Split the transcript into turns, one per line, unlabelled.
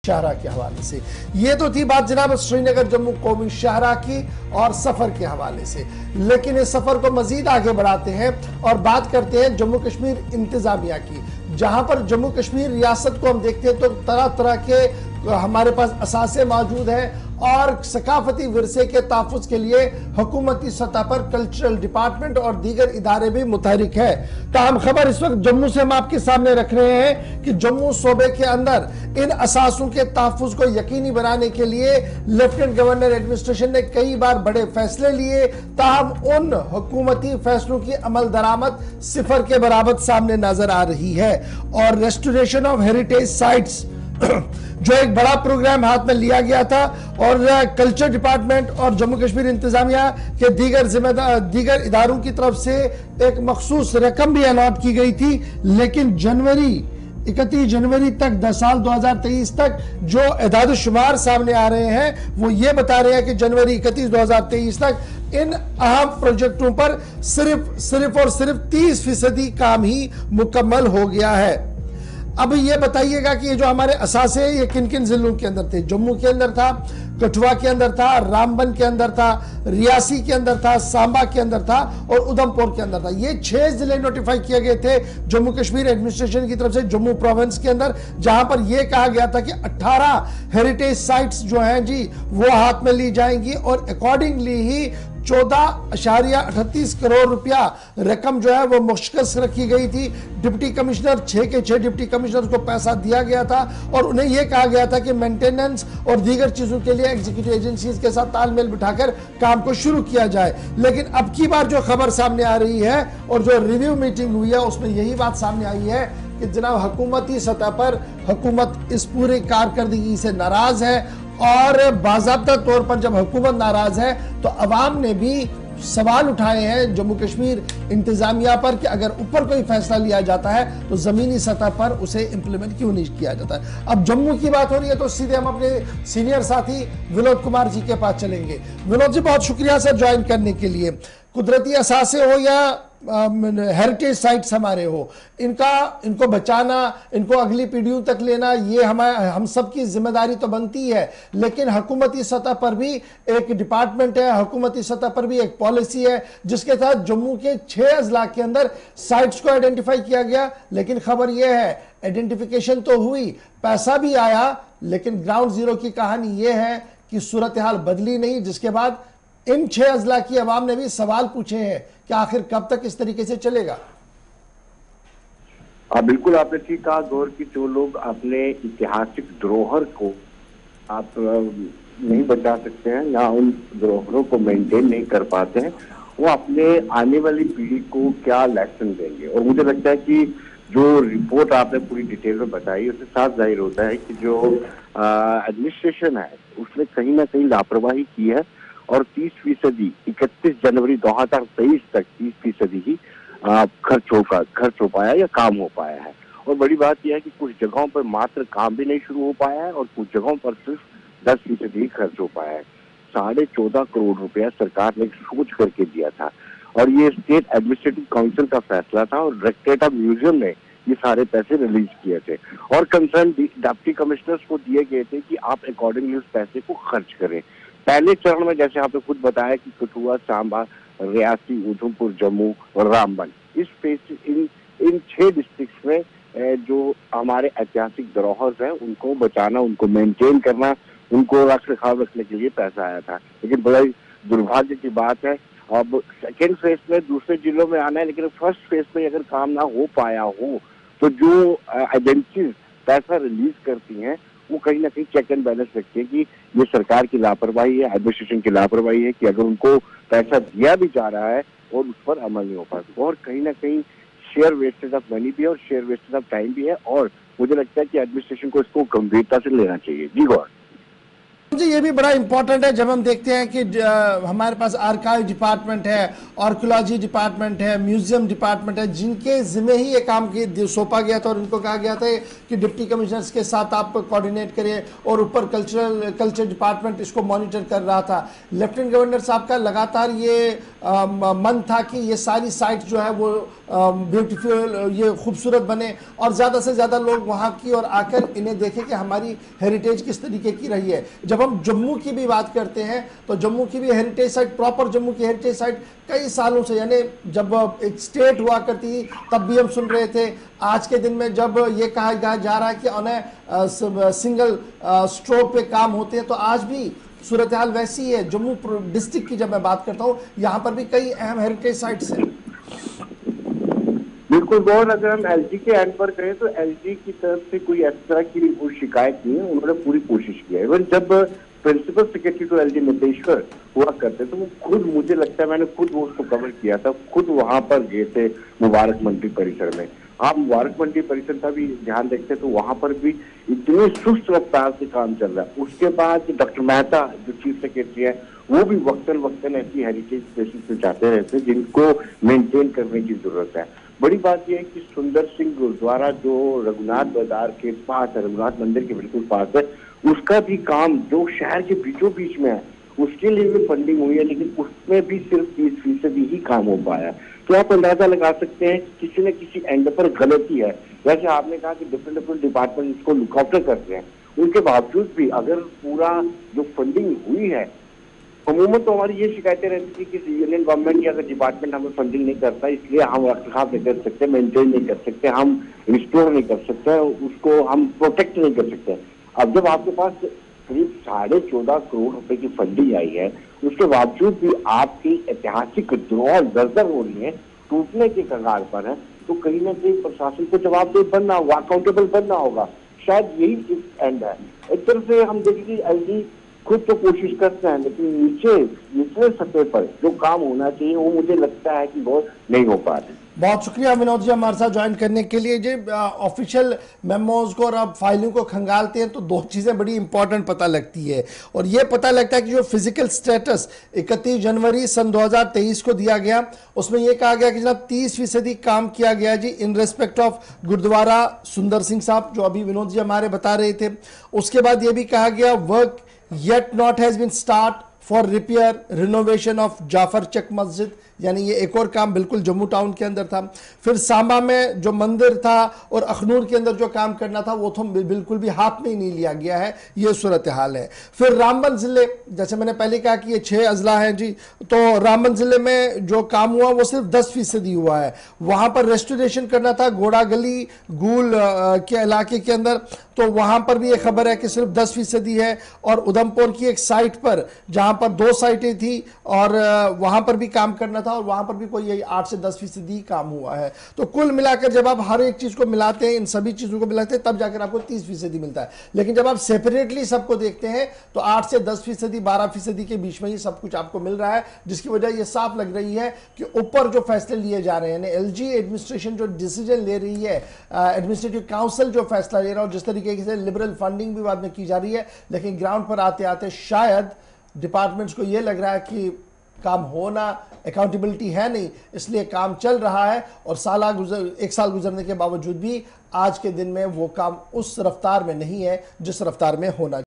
शाहरा के हवाले से। ये तो थी बात जनाब श्रीनगर जम्मू कौमी शाहरा की और सफर के हवाले से, लेकिन इस सफर को मजीद आगे बढ़ाते हैं और बात करते हैं जम्मू कश्मीर इंतजामिया की, जहां पर जम्मू कश्मीर रियासत को हम देखते हैं तो तरह तरह के हमारे पास असासे मौजूद हैं और सकाफती विरसे के तहफ़्फ़ुज़ के लिए हुकूमती सतह पर कल्चरल डिपार्टमेंट और दीगर इदारे भी मुतहरिक है। ताहम खबर इस वक्त जम्मू से हम आपके सामने रख रहे हैं कि जम्मू सूबे के अंदर इन असासों के तहफ़्फ़ुज़ को यकीनी बनाने के लिए लेफ्टिनेंट गवर्नर एडमिनिस्ट्रेशन ने कई बार बड़े फैसले लिए, ताहम उन हुकूमती फैसलों की अमल दरामद सिफर के बराबर सामने नजर आ रही है। और रेस्टोरेशन ऑफ हेरिटेज साइट्स जो एक बड़ा प्रोग्राम हाथ में लिया गया था और कल्चर डिपार्टमेंट और जम्मू कश्मीर इंतजामिया के दीगर इदारों की तरफ से एक मखसूस रकम भी अलॉट की गई थी, लेकिन 31 जनवरी तक 10 साल 2023 तक जो एदाद शुमार सामने आ रहे हैं वो ये बता रहे हैं कि जनवरी 31 2023 तक इन अहम प्रोजेक्टों पर सिर्फ और सिर्फ 30% काम ही मुकम्मल हो गया है। अब ये बताइएगा कि ये जो हमारे असासे ये किन किन जिलों के अंदर थे? जम्मू के अंदर था, कठुआ के अंदर था, रामबन के अंदर था, रियासी के अंदर था, सांबा के अंदर था और उधमपुर के अंदर था। ये 6 जिले नोटिफाई किए गए थे जम्मू कश्मीर एडमिनिस्ट्रेशन की तरफ से जम्मू प्रोविंस के अंदर, जहां पर यह कहा गया था कि 18 हेरिटेज साइट्स जो हैं जी वो हाथ में ली जाएंगी और अकॉर्डिंगली ही 14.38 करोड़ रुपया रकम जो है वो मुश्किल रखी गई थी। डिप्टी कमिश्नर 6 के 6 डिप्टी कमिश्नर को पैसा दिया गया था और उन्हें यह कहा गया था कि मेंटेनेंस और दीगर चीजों के लिए एग्जीक्यूटिव एजेंसीज के साथ तालमेल बिठाकर काम को शुरू किया जाए। लेकिन अब की बार जो खबर सामने आ रही है और जो रिव्यू मीटिंग हुई है उसमें यही बात सामने आई है कि जनाब हुकूमती सतह पर हुकूमत इस पूरी कारकर्दगी से नाराज है और बाज़ाब्ता तौर पर जब हुकूमत नाराज है तो अवाम ने भी सवाल उठाए हैं जम्मू कश्मीर इंतजामिया पर कि अगर ऊपर कोई फैसला लिया जाता है तो जमीनी सतह पर उसे इंप्लीमेंट क्यों नहीं किया जाता है। अब जम्मू की बात हो रही है तो सीधे हम अपने सीनियर साथी विनोद कुमार जी के पास चलेंगे। विनोद जी, बहुत शुक्रिया सर ज्वाइन करने के लिए। कुदरती असासे हो या हेरिटेज साइट्स हमारे हो, इनको बचाना, इनको अगली पीढ़ियों तक लेना, ये हम सब की जिम्मेदारी तो बनती है, लेकिन हुकूमती सतह पर भी एक डिपार्टमेंट है, हुकूमती सतह पर भी एक पॉलिसी है जिसके तहत जम्मू के 6 अजला के अंदर साइट्स को आइडेंटिफाई किया गया। लेकिन खबर यह है आइडेंटिफिकेशन तो हुई, पैसा भी आया, लेकिन ग्राउंड जीरो की कहानी यह है कि सूरत हाल बदली नहीं, जिसके बाद इन 6 अजला की आवाम ने भी सवाल पूछे हैं कि आखिर कब तक इस तरीके से चलेगा।
बिल्कुल आपने ठीक कहा गौर की जो लोग अपने ऐतिहासिक धरोहर को आप नहीं बचा सकते हैं या उन धरोहरों को मेंटेन नहीं कर पाते हैं, वो अपने आने वाली पीढ़ी को क्या लेसन देंगे। और मुझे लगता है कि जो रिपोर्ट आपने पूरी डिटेल में बताई उससे साफ जाहिर होता है कि जो एडमिनिस्ट्रेशन है उसने कहीं ना कहीं लापरवाही की है और 30% 31 जनवरी 2023 तक 30% ही खर्च हो पाया या काम हो पाया है। और बड़ी बात यह है कि कुछ जगहों पर मात्र काम भी नहीं शुरू हो पाया है और कुछ जगहों पर सिर्फ 10% ही खर्च हो पाया है। 14.5 करोड़ रुपया सरकार ने सोच करके दिया था और ये स्टेट एडमिनिस्ट्रेटिव काउंसिल का फैसला था और डायरेक्टरेट ऑफ म्यूजियम ने ये सारे पैसे रिलीज किए थे और कंसर्न डिप्टी कमिश्नर्स को दिए गए थे कि आप अकॉर्डिंगली उस पैसे को खर्च करें। पहले चरण में जैसे आपने खुद बताया कि कठुआ, सांबा, रियासी, उधमपुर, जम्मू और रामबन, इन 6 डिस्ट्रिक्ट्स में जो हमारे ऐतिहासिक धरोहर हैं उनको बचाना, उनको मेंटेन करना, उनको रख रखाव रखने के लिए पैसा आया था। लेकिन बड़ा दुर्भाग्य की बात है अब सेकेंड फेज में दूसरे जिलों में आना है, लेकिन फर्स्ट फेज में अगर काम ना हो पाया हो तो जो एजेंसीज पैसा रिलीज करती हैं वो कहीं ना कहीं चेक एंड बैलेंस रखती है कि ये सरकार की लापरवाही है, एडमिनिस्ट्रेशन की लापरवाही है कि अगर उनको पैसा दिया भी जा रहा है और उस पर अमल नहीं हो पाता। और कहीं ना कहीं शेयर वेस्टेज ऑफ मनी भी है और शेयर वेस्टेज ऑफ टाइम भी है और मुझे लगता है कि एडमिनिस्ट्रेशन को इसको गंभीरता से लेना चाहिए। जी गौर
जी, ये भी बड़ा इंपॉर्टेंट है जब हम देखते हैं कि हमारे पास आर्काइव डिपार्टमेंट है, आर्कियोलॉजी डिपार्टमेंट है, म्यूजियम डिपार्टमेंट है, जिनके जिम्मे ही ये काम सौंपा गया था और उनको कहा गया था कि डिप्टी कमिश्नर्स के साथ आप कोऑर्डिनेट करिए और ऊपर कल्चर डिपार्टमेंट इसको मॉनिटर कर रहा था। लेफ्टिनेंट गवर्नर साहब का लगातार ये मन था कि ये सारी साइट्स जो है वो ब्यूटीफुल, ये खूबसूरत बने और ज़्यादा से ज़्यादा लोग वहाँ की और आकर इन्हें देखें कि हमारी हेरिटेज किस तरीके की रही है। जब हम जम्मू की भी बात करते हैं तो जम्मू की भी हेरिटेज साइट, प्रॉपर जम्मू की हेरिटेज साइट कई सालों से, यानी जब एक स्टेट हुआ करती तब भी हम सुन रहे थे। आज के दिन में जब ये कहा जा रहा है कि उन्हें सिंगल स्ट्रोक पे काम होते हैं, तो आज भी सूरत हाल वैसी है। जम्मू डिस्ट्रिक्ट की जब मैं बात करता हूँ, यहाँ पर भी कई अहम हेरिटेज साइट्स हैं।
बिल्कुल गौर, अगर हम एलजी के एंड पर करें तो एलजी की तरफ से कोई इस तरह की कोई शिकायत नहीं है। उन्होंने पूरी कोशिश की है। इवन जब principal secretary to LG Niteshwar हुआ करते तो वो खुद, मुझे लगता है मैंने खुद वो उसको कवर किया था, खुद वहां पर गए थे मुबारक मंडी परिसर में। आप मुबारक मंडी परिसर का भी ध्यान देखते तो वहां पर भी इतने सुस्त रफ्तार से काम चल रहा है। उसके बाद डॉक्टर मेहता जो चीफ सेक्रेटरी है, वो भी वक्तन ऐसी हेरिटेज प्लेसेस पे जाते रहते हैं जिनको मेंटेन करने की जरूरत है। बड़ी बात यह है कि सुंदर सिंह गुरुद्वारा जो रघुनाथ बाजार के पास है, रघुनाथ मंदिर के बिल्कुल पास है, उसका भी काम जो शहर के बीचों बीच में है, उसके लिए भी फंडिंग हुई है, लेकिन उसमें भी सिर्फ 30% ही काम हो पाया। तो आप अंदाजा लगा सकते हैं कि किसी न किसी एंड पर गलती है। जैसे आपने कहा कि डिफरेंट डिपार्टमेंट इसको लुकआउट करते हैं, उनके बावजूद भी अगर पूरा जो फंडिंग हुई है, अमूमन तो हमारी ये शिकायतें रहती थी कि यूनियन गवर्नमेंट या अगर डिपार्टमेंट हमें फंडिंग नहीं करता, इसलिए हम रखरखाव नहीं कर सकते, मेंटेन नहीं कर सकते, हम रिस्टोर नहीं कर सकते, उसको हम प्रोटेक्ट नहीं कर सकते। अब जब आपके पास करीब 14.5 करोड़ रुपए की फंडिंग आई है, उसके बावजूद भी आपकी ऐतिहासिक धरोहर दरदर हो रही है, टूटने के कगार पर है, तो कहीं ना कहीं प्रशासन को जवाबदेह बनना होगा, अकाउंटेबल बनना होगा। शायद यही इस एंड है। एक तरफ से हम देखेंगे एलजी खुद तो कोशिश करते हैं, लेकिन निचले सतह पर जो काम होना चाहिए वो मुझे लगता है कि बहुत नहीं हो पा रहे।
बहुत शुक्रिया विनोद जी हमारे साथ ज्वाइन करने के लिए। जी, ऑफिशियल मेमोज को और अब फाइलिंग को खंगालते हैं तो दो चीज़ें बड़ी इंपॉर्टेंट पता लगती है, और ये पता लगता है कि जो फिजिकल स्टेटस 31 जनवरी सन 2023 को दिया गया, उसमें यह कहा गया कि जनाब 30% काम किया गया जी इन रेस्पेक्ट ऑफ गुरुद्वारा सुंदर सिंह साहब, जो अभी विनोद जी हमारे बता रहे थे। उसके बाद ये भी कहा गया work yet not has been start for repair renovation of Jafar Chak मस्जिद, यानी ये एक और काम बिल्कुल जम्मू टाउन के अंदर था। फिर सांबा में जो मंदिर था और अखनूर के अंदर जो काम करना था वो तो बिल्कुल भी हाथ में ही नहीं लिया गया है, ये सूरत हाल है। फिर रामबन ज़िले, जैसे मैंने पहले कहा कि ये 6 अजला हैं जी, तो रामबन ज़िले में जो काम हुआ वो सिर्फ 10% हुआ है। वहाँ पर रेस्टोरेशन करना था घोड़ा गली गूल के इलाके के अंदर, तो वहाँ पर भी ये खबर है कि सिर्फ 10% है। और उधमपुर की एक साइट पर जहाँ पर 2 साइटें थी और वहाँ पर भी काम करना था और वहां पर भी कोई यही 8 से 10% ही काम हुआ है। तो कुल मिलाकर जब आप हर एक चीज को मिलाते हैं, इन सभी चीजों को मिलाते हैं, तब जाकर आपको 30% मिलता है। लेकिन जब आप सेपरेटली सबको देखते हैं तो 8 से 10%, 12% के बीच में ही सब कुछ आपको मिल रहा है, जिसकी वजह यह साफ लग रही है कि ऊपर जो फैसले लिए जा रहे हैं, एलजी एडमिनिस्ट्रेशन जो डिसीजन ले रही है, एडमिनिस्ट्रेटिव काउंसिल जो फैसला ले रहा है, जिस तरीके से लिबरल फंडिंग भी बाद में की जा रही है, लेकिन ग्राउंड पर आते आते शायद डिपार्टमेंट्स को यह लग रहा है कि काम होना, अकाउंटेबिलिटी है नहीं, इसलिए काम चल रहा है। और एक साल गुजरने के बावजूद भी आज के दिन में वो काम उस रफ्तार में नहीं है जिस रफ्तार में होना